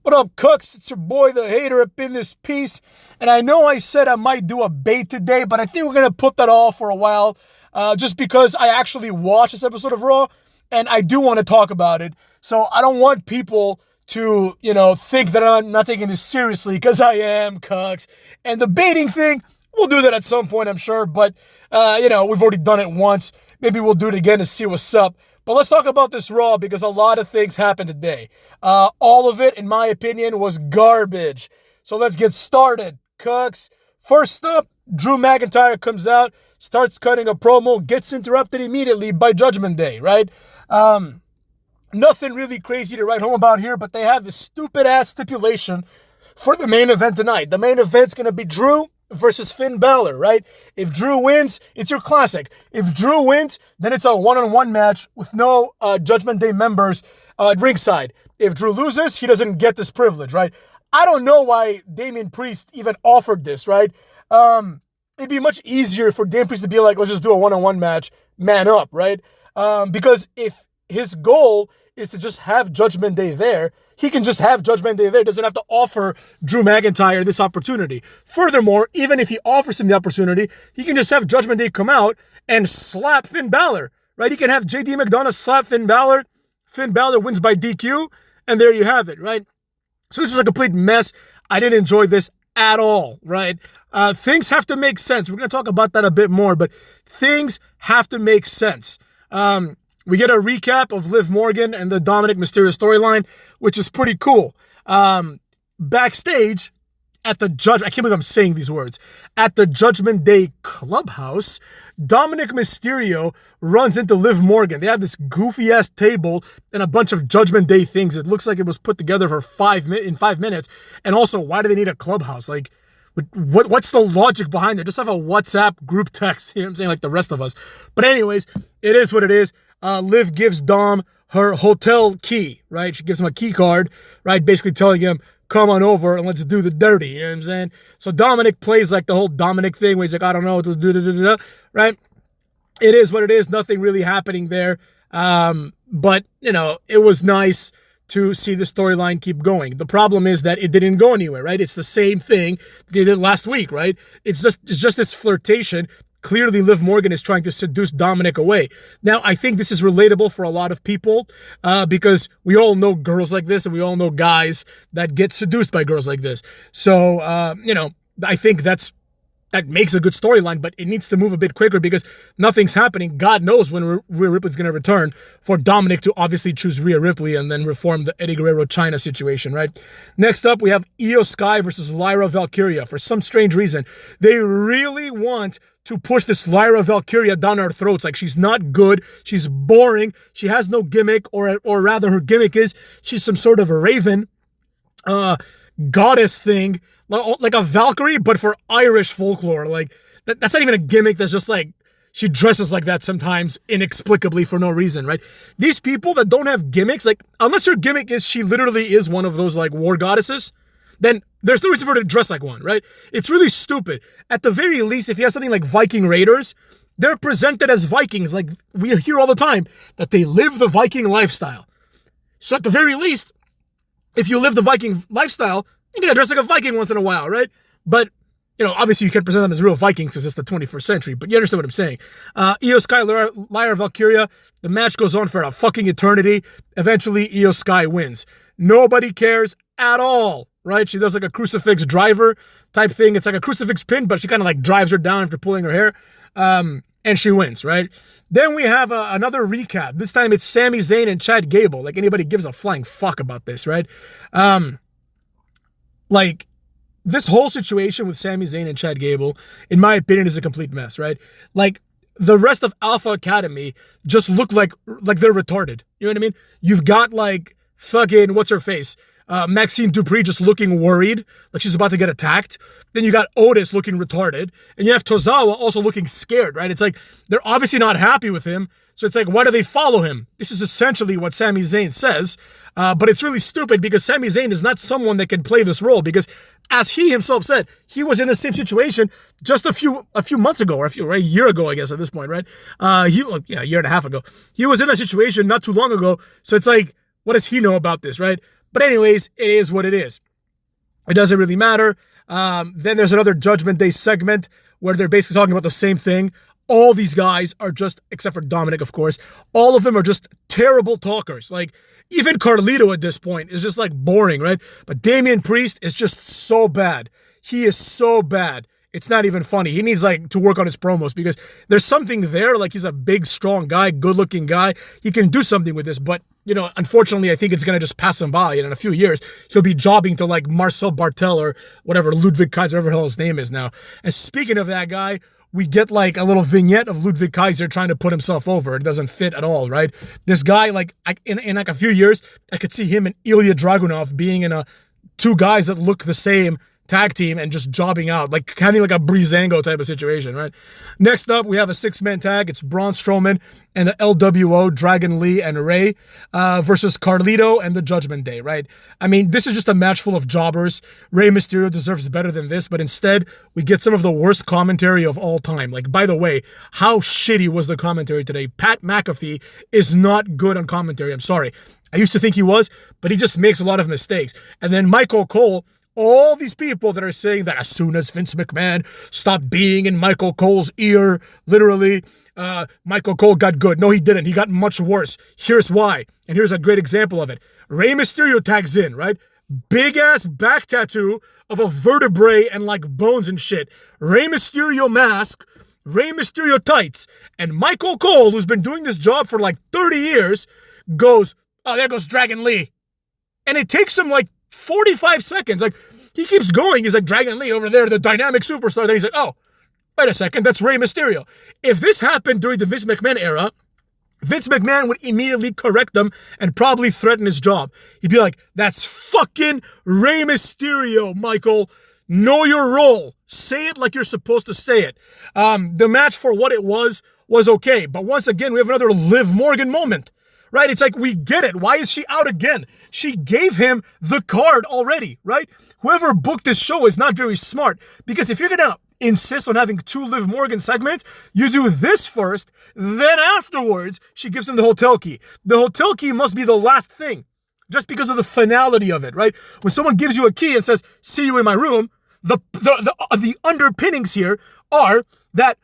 What up, Cooks? It's your boy, the hater up in this piece. And I know I said I might do a bait today, but I think we're going to put that off for a while just because I actually watched this episode of Raw and I do want to talk about it. So I don't want people to, think that I'm not taking this seriously because I am, Cooks. And the baiting thing, we'll do that at some point, I'm sure. But, we've already done it once. Maybe we'll do it again to see what's up. But let's talk about this Raw because a lot of things happened today. All of it, in my opinion, was garbage. So let's get started, Cooks. First up, Drew McIntyre comes out, starts cutting a promo, gets interrupted immediately by Judgment Day, right? Nothing really crazy to write home about here, but they have this stupid-ass stipulation for the main event tonight. The main event's going to be Drew versus Finn Balor, right? If Drew wins, it's your classic. If Drew wins, then it's a one-on-one match with no Judgment Day members at ringside. If Drew loses, he doesn't get this privilege, right? I don't know why Damian Priest even offered this, right? It'd be much easier for Damian Priest to be like, let's just do a one-on-one match, man up, right? Because if his goal is to just have Judgment Day there, he can just have Judgment Day there. Doesn't have to offer Drew McIntyre this opportunity. Furthermore, even if he offers him the opportunity, he can just have Judgment Day come out and slap Finn Balor, right? He can have JD McDonough slap Finn Balor. Finn Balor wins by DQ, and there you have it, right? So this was a complete mess. I didn't enjoy this at all, right? Things have to make sense. We're going to talk about that a bit more, but things have to make sense. We get a recap of Liv Morgan and the Dominic Mysterio storyline, which is pretty cool. Backstage at the I can't believe I'm saying these words. At the Judgment Day Clubhouse, Dominic Mysterio runs into Liv Morgan. They have this goofy ass table and a bunch of Judgment Day things. It looks like it was put together for 5 minutes. And also, why do they need a clubhouse? Like, what's the logic behind it? Just have a WhatsApp group text, you know what I'm saying, like the rest of us. But anyways, it is what it is. Liv gives Dom her hotel key, right? She gives him a key card, right? Basically telling him, come on over and let's do the dirty, you know what I'm saying? So Dominic plays like the whole Dominic thing where he's like, I don't know what to do, right? It is what it is. Nothing really happening there. But, it was nice to see the storyline keep going. The problem is that it didn't go anywhere, right? It's the same thing they did last week, right? It's just this flirtation. Clearly, Liv Morgan is trying to seduce Dominic away. Now, I think this is relatable for a lot of people because we all know girls like this and we all know guys that get seduced by girls like this. So, I think that makes a good storyline, but it needs to move a bit quicker because nothing's happening. God knows when Rhea Ripley's going to return for Dominic to obviously choose Rhea Ripley and then reform the Eddie Guerrero-China situation, right? Next up, we have Io Sky versus Lyra Valkyria. For some strange reason, they really want to push this Lyra Valkyria down our throats. Like, she's not good. She's boring. She has no gimmick, or rather her gimmick is she's some sort of a raven goddess thing, like a Valkyrie, but for Irish folklore. Like, that's not even a gimmick. That's just like, she dresses like that sometimes inexplicably for no reason, right? These people that don't have gimmicks, like, unless her gimmick is she literally is one of those, like, war goddesses, then there's no reason for her to dress like one, right? It's really stupid. At the very least, if you have something like Viking Raiders, they're presented as Vikings. Like, we hear all the time that they live the Viking lifestyle. So at the very least, if you live the Viking lifestyle, you're going to dress like a Viking once in a while, right? But, obviously you can't present them as real Vikings because it's the 21st century, but you understand what I'm saying. Io Sky, Lyra Valkyria, the match goes on for a fucking eternity. Eventually, Io Sky wins. Nobody cares at all, right? She does like a crucifix driver type thing. It's like a crucifix pin, but she kind of like drives her down after pulling her hair. And she wins, right? Then we have another recap. This time it's Sami Zayn and Chad Gable. Like, anybody gives a flying fuck about this, right? This whole situation with Sami Zayn and Chad Gable, in my opinion, is a complete mess, right? Like, the rest of Alpha Academy just look like they're retarded. You know what I mean? You've got, like, fucking, what's her face? Maxine Dupree just looking worried, like she's about to get attacked. Then you got Otis looking retarded. And you have Tozawa also looking scared, right? It's like, they're obviously not happy with him. So it's like, why do they follow him? This is essentially what Sami Zayn says. But it's really stupid because Sami Zayn is not someone that can play this role because, as he himself said, he was in the same situation just a few months ago, or a year ago, I guess, at this point, right? A year and a half ago. He was in that situation not too long ago. So it's like, what does he know about this, right? But anyways, it is what it is. It doesn't really matter. Then there's another Judgment Day segment where they're basically talking about the same thing. All these guys are just, except for Dominic, of course, all of them are just terrible talkers. Like, even Carlito at this point is just like boring, right? But Damian Priest is just so bad. He is so bad. It's not even funny. He needs like to work on his promos because there's something there. Like, he's a big, strong guy, good-looking guy. He can do something with this, but unfortunately, I think it's going to just pass him by. And in a few years, he'll be jobbing to like Marcel Bartel or whatever, Ludwig Kaiser, whatever the hell his name is now. And speaking of that guy, we get like a little vignette of Ludwig Kaiser trying to put himself over. It doesn't fit at all, right? This guy, like, in like a few years, I could see him and Ilya Dragunov being in a two guys that look the same tag team and just jobbing out, like having like a Breezango type of situation, right? Next up, we have a 6-man tag. It's Braun Strowman and the LWO, Dragon Lee and Ray, versus Carlito and the Judgment Day, right? I mean, this is just a match full of jobbers. Rey Mysterio deserves better than this, but instead, we get some of the worst commentary of all time. Like, by the way, how shitty was the commentary today? Pat McAfee is not good on commentary. I'm sorry. I used to think he was, but he just makes a lot of mistakes. And then Michael Cole, all these people that are saying that as soon as Vince McMahon stopped being in Michael Cole's ear, literally, Michael Cole got good. No, he didn't. He got much worse. Here's why. And here's a great example of it. Rey Mysterio tags in, right? Big ass back tattoo of a vertebrae and like bones and shit. Rey Mysterio mask, Rey Mysterio tights. And Michael Cole, who's been doing this job for like 30 years, goes, oh, there goes Dragon Lee. And it takes him like 45 seconds. Like, he keeps going. He's like, Dragon Lee over there, the dynamic superstar. Then he's like, oh, wait a second, that's Rey Mysterio. If this happened during the Vince McMahon era, Vince McMahon would immediately correct them and probably threaten his job. He'd be like, that's fucking Rey Mysterio, Michael. Know your role. Say it like you're supposed to say it. The match, for what it was okay. But once again, we have another Liv Morgan moment. Right? It's like, we get it. Why is she out again? She gave him the card already, right? Whoever booked this show is not very smart, because if you're going to insist on having 2 Liv Morgan segments, you do this first, then afterwards, she gives him the hotel key. The hotel key must be the last thing, just because of the finality of it, right? When someone gives you a key and says, see you in my room, the underpinnings here are that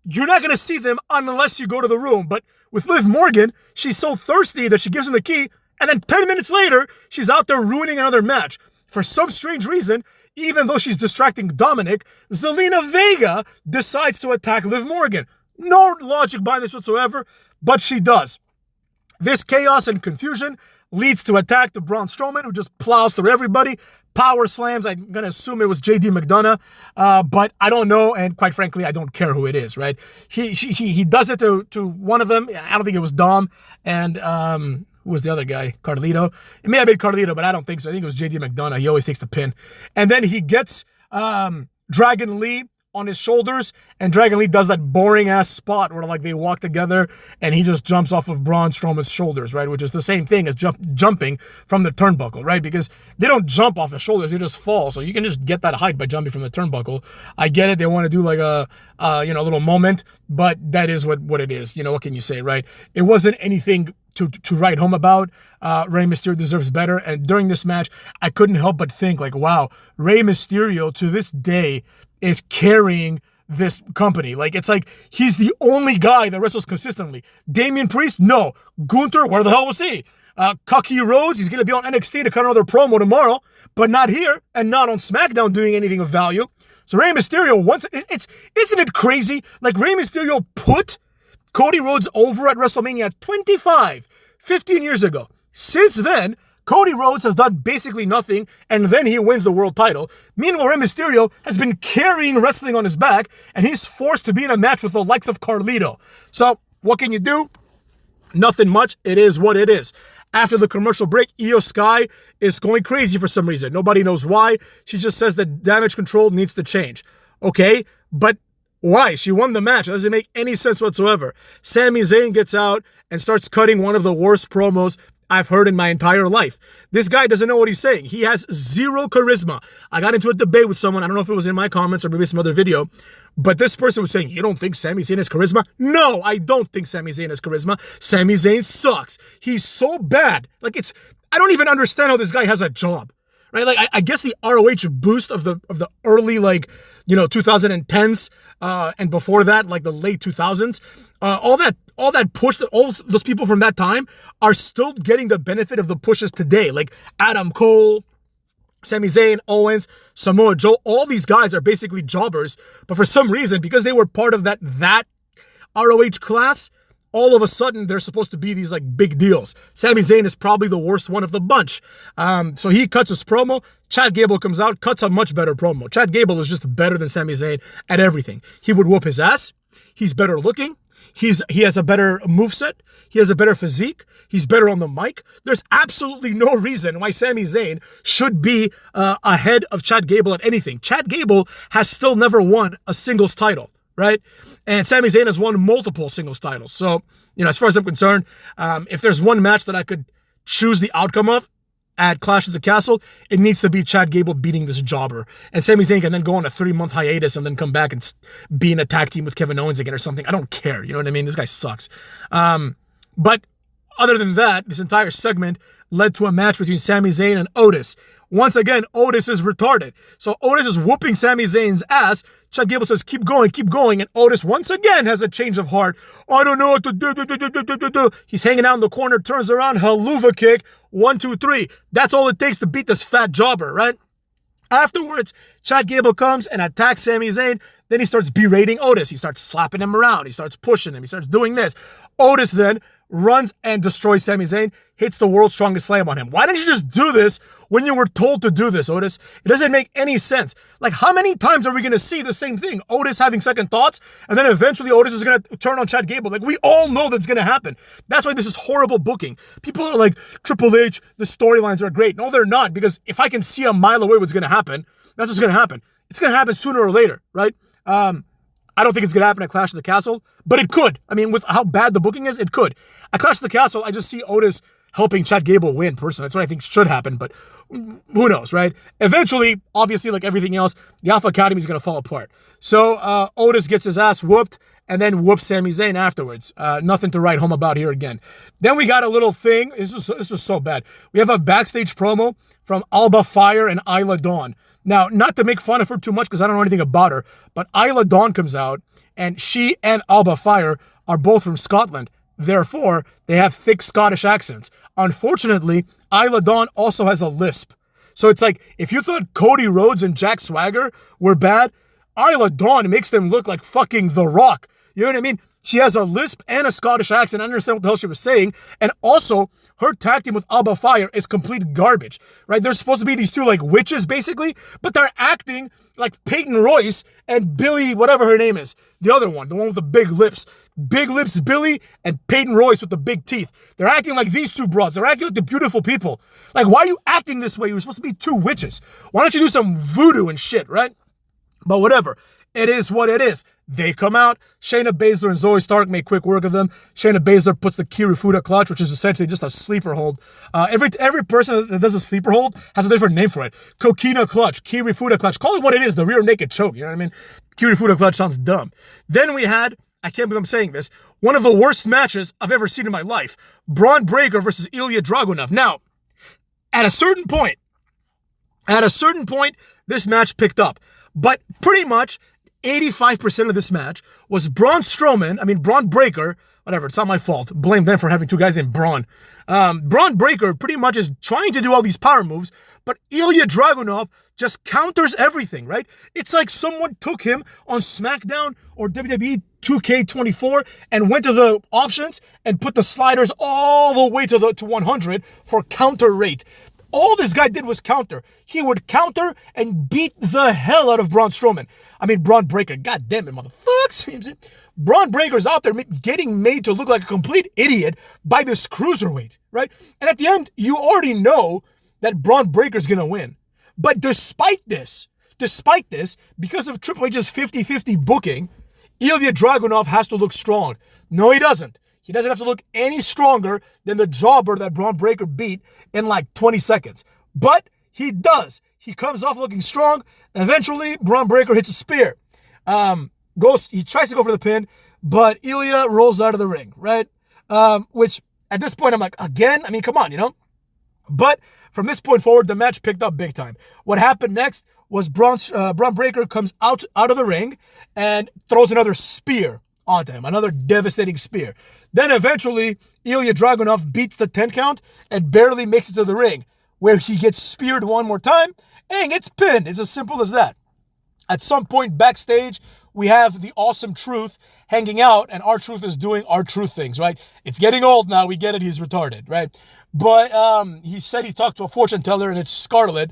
you're not going to see them unless you go to the room. But with Liv Morgan, she's so thirsty that she gives him the key, and then 10 minutes later, she's out there ruining another match. For some strange reason, even though she's distracting Dominic, Zelina Vega decides to attack Liv Morgan. No logic behind this whatsoever, but she does. This chaos and confusion leads to attack to Braun Strowman, who just plows through everybody. Power slams. I'm going to assume it was JD McDonough, but I don't know, and quite frankly, I don't care who it is, right? He does it to one of them. I don't think it was Dom, and who was the other guy? Carlito. It may have been Carlito, but I don't think so. I think it was JD McDonough. He always takes the pin. And then he gets Dragon Lee on his shoulders, and Dragon Lee does that boring ass spot where like they walk together and he just jumps off of Braun Strowman's shoulders, right? Which is the same thing as jumping from the turnbuckle, right? Because they don't jump off the shoulders, they just fall. So you can just get that height by jumping from the turnbuckle. I get it, they want to do like a little moment, but that is what it is. What can you say, right? It wasn't anything to write home about. Rey Mysterio deserves better. And during this match, I couldn't help but think like, wow, Rey Mysterio to this day is carrying this company. Like, it's like he's the only guy that wrestles consistently. Damian Priest, no. Gunther, where the hell was he? Cody Rhodes, he's going to be on NXT to cut another promo tomorrow, but not here and not on SmackDown doing anything of value. So Rey Mysterio, isn't it crazy? Like, Rey Mysterio put Cody Rhodes over at WrestleMania 25, 15 years ago. Since then, Cody Rhodes has done basically nothing, and then he wins the world title. Meanwhile, Rey Mysterio has been carrying wrestling on his back, and he's forced to be in a match with the likes of Carlito. So, what can you do? Nothing much. It is what it is. After the commercial break, Io Sky is going crazy for some reason. Nobody knows why. She just says that damage control needs to change. Okay, but why? She won the match. It doesn't make any sense whatsoever. Sami Zayn gets out and starts cutting one of the worst promos I've heard in my entire life. This guy doesn't know what he's saying. He has zero charisma. I got into a debate with someone. I don't know if it was in my comments or maybe some other video, but this person was saying, you don't think Sami Zayn has charisma? No, I don't think Sami Zayn has charisma. Sami Zayn sucks. He's so bad. Like, I don't even understand how this guy has a job, right? Like, I guess the ROH boost of the early, like, 2010s, and before that, like the late 2000s, all that push, that all those people from that time are still getting the benefit of the pushes today. Like Adam Cole, Sami Zayn, Owens, Samoa Joe, all these guys are basically jobbers, but for some reason, because they were part of that ROH class, all of a sudden they're supposed to be these like big deals. Sami Zayn is probably the worst one of the bunch. So he cuts his promo. Chad Gable comes out, cuts a much better promo. Chad Gable is just better than Sami Zayn at everything. He would whoop his ass. He's better looking. He has a better moveset. He has a better physique. He's better on the mic. There's absolutely no reason why Sami Zayn should be ahead of Chad Gable at anything. Chad Gable has still never won a singles title, right? And Sami Zayn has won multiple singles titles. So, as far as I'm concerned, if there's one match that I could choose the outcome of at Clash of the Castle, it needs to be Chad Gable beating this jobber. And Sami Zayn can then go on a 3-month hiatus and then come back and be in a tag team with Kevin Owens again or something. I don't care. You know what I mean? This guy sucks. But other than that, this entire segment led to a match between Sami Zayn and Otis. Once again, Otis is retarded. So Otis is whooping Sami Zayn's ass. Chad Gable says, keep going. And Otis once again has a change of heart. I don't know what to do. He's hanging out in the corner, turns around, haluva kick. 1, 2, 3. That's all it takes to beat this fat jobber, right? Afterwards, Chad Gable comes and attacks Sami Zayn. Then he starts berating Otis. He starts slapping him around. He starts pushing him. He starts doing this. Otis then runs and destroys Sami Zayn, hits the world's strongest slam on him. Why didn't you just do this when you were told to do this, Otis? It doesn't make any sense. Like, how many times are we going to see the same thing? Otis having second thoughts, and then eventually Otis is going to turn on Chad Gable. Like, we all know that's going to happen. That's why this is horrible booking. People are like, Triple H, the storylines are great. No, they're not, because if I can see a mile away what's going to happen, that's what's going to happen. It's going to happen sooner or later, right? I don't think it's going to happen at Clash of the Castle, but it could. I mean, with how bad the booking is, it could. At Clash of the Castle, I just see Otis helping Chad Gable win, personally. That's what I think should happen, but who knows, right? Eventually, obviously, like everything else, the Alpha Academy is going to fall apart. So Otis gets his ass whooped and then whoops Sami Zayn afterwards. Nothing to write home about here again. Then we got a little thing. This was so bad. We have a backstage promo from Alba Fire and Isla Dawn. Now, not to make fun of her too much because I don't know anything about her, but Isla Dawn comes out, and she and Alba Fire are both from Scotland. Therefore, they have thick Scottish accents. Unfortunately, Isla Dawn also has a lisp. So it's like, if you thought Cody Rhodes and Jack Swagger were bad, Isla Dawn makes them look like fucking The Rock. You know what I mean? She has a lisp and a Scottish accent. I understand what the hell she was saying. And also, her tag team with Alba Fire is complete garbage, right? They're supposed to be these two, like, witches, basically, but they're acting like Peyton Royce and Billy, whatever her name is. The other one, the one with the big lips. Big lips Billy and Peyton Royce with the big teeth. They're acting like these two broads. They're acting like the beautiful people. Like, why are you acting this way? You're supposed to be two witches. Why don't you do some voodoo and shit, right? But whatever. It is what it is. They come out. Shayna Baszler and Zoe Stark make quick work of them. Shayna Baszler puts the Kirifuda clutch, which is essentially just a sleeper hold. Every person that does a sleeper hold has a different name for it. Kokina clutch, Kirifuda clutch. Call it what it is, the rear naked choke. You know what I mean? Kirifuda clutch sounds dumb. Then we had, I can't believe I'm saying this, one of the worst matches I've ever seen in my life. Braun Breaker versus Ilya Dragunov. Now, at a certain point, this match picked up. But pretty much 85% of this match was Braun Breaker, whatever, it's not my fault. Blame them for having two guys named Braun. Braun Breaker pretty much is trying to do all these power moves, but Ilya Dragunov just counters everything, right? It's like someone took him on SmackDown or WWE 2K24 and went to the options and put the sliders all the way to 100 for counter rate. All this guy did was counter. He would counter and beat the hell out of Braun Breaker. God damn it, motherfuckers. Braun Breaker's out there getting made to look like a complete idiot by this cruiserweight, right? And at the end, you already know that Braun Breaker's going to win. But despite this, because of Triple H's 50-50 booking, Ilya Dragunov has to look strong. No, he doesn't. He doesn't have to look any stronger than the jobber that Braun Breaker beat in like 20 seconds. But he does. He comes off looking strong. Eventually, Braun Breaker hits a spear. He tries to go for the pin, but Ilya rolls out of the ring, right? Which, at this point, I'm like, again? I mean, come on, you know? But from this point forward, the match picked up big time. What happened next was Braun Breaker comes out of the ring and throws another spear onto him, another devastating spear. Then eventually, Ilya Dragunov beats the 10 count and barely makes it to the ring, where he gets speared one more time and gets pinned. It's as simple as that. At some point backstage, we have the Awesome Truth hanging out, and R-Truth is doing R-Truth things, right? It's getting old now. We get it. He's retarded, right? But he said he talked to a fortune teller, and it's Scarlett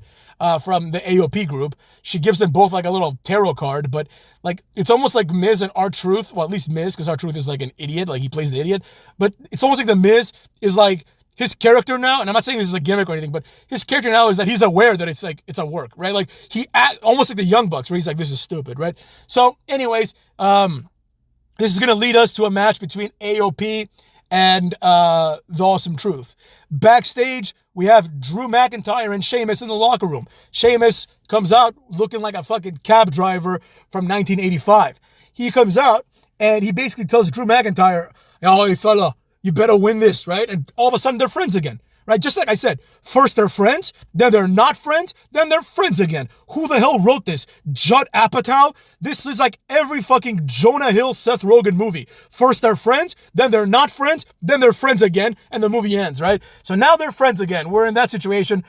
from the AOP group. She gives them both like a little tarot card, but like it's almost like Miz and R-Truth. Well, at least Miz, because R-Truth is like an idiot. Like he plays the idiot. But it's almost like the Miz is like his character now, and I'm not saying this is a gimmick or anything, but his character now is that he's aware that it's like, it's a work, right? Like he almost like the Young Bucks, where he's like, this is stupid, right? So anyways, this is going to lead us to a match between AOP and the Awesome Truth. Backstage, we have Drew McIntyre and Sheamus in the locker room. Sheamus comes out looking like a fucking cab driver from 1985. He comes out and he basically tells Drew McIntyre, "Oh, hey fella, you better win this," right? And all of a sudden they're friends again, right? Just like I said, first they're friends, then they're not friends, then they're friends again. Who the hell wrote this? Judd Apatow? This is like every fucking Jonah Hill, Seth Rogen movie. First they're friends, then they're not friends, then they're friends again, and the movie ends, right? So now they're friends again. We're in that situation.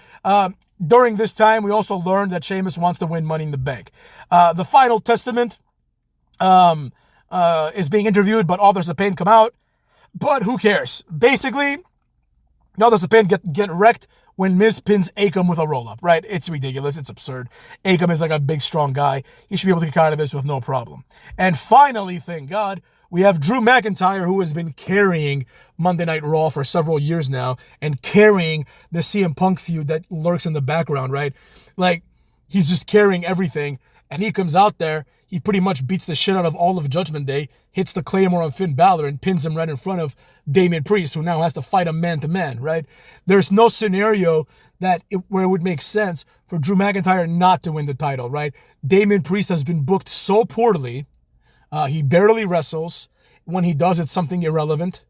During this time, we also learned that Sheamus wants to win Money in the Bank. The Final Testament is being interviewed, but Authors of Pain come out. But who cares? Basically, the Authors of Pain get wrecked when Miz pins Akam with a roll-up, right? It's ridiculous. It's absurd. Akam is like a big, strong guy. He should be able to get out of this with no problem. And finally, thank God, we have Drew McIntyre, who has been carrying Monday Night Raw for several years now and carrying the CM Punk feud that lurks in the background, right? Like, he's just carrying everything. And he comes out there, he pretty much beats the shit out of all of Judgment Day, hits the Claymore on Finn Balor, and pins him right in front of Damian Priest, who now has to fight him man-to-man, right? There's no scenario where it would make sense for Drew McIntyre not to win the title, right? Damian Priest has been booked so poorly. He barely wrestles. When he does, it's something irrelevant.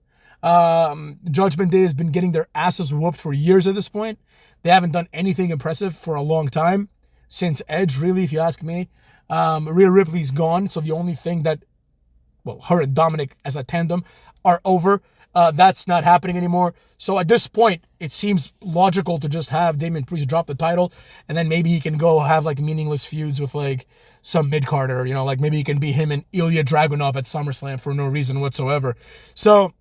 Judgment Day has been getting their asses whooped for years at this point. They haven't done anything impressive for a long time. Since Edge, really, if you ask me. Rhea Ripley's gone, so the only thing that, well, her and Dominic as a tandem are over. That's not happening anymore. So at this point, it seems logical to just have Damian Priest drop the title, and then maybe he can go have like meaningless feuds with like some mid-carder, you know, like maybe he can be him and Ilya Dragunov at SummerSlam for no reason whatsoever. So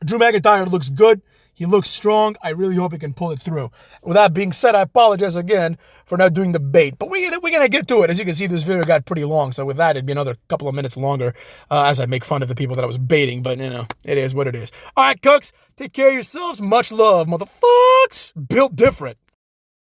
Drew McIntyre looks good. He looks strong. I really hope he can pull it through. With that being said, I apologize again for not doing the bait. But we're going to get to it. As you can see, this video got pretty long. So with that, it'd be another couple of minutes longer as I make fun of the people that I was baiting. But, you know, it is what it is. All right, cooks, take care of yourselves. Much love, motherfucks. Built different.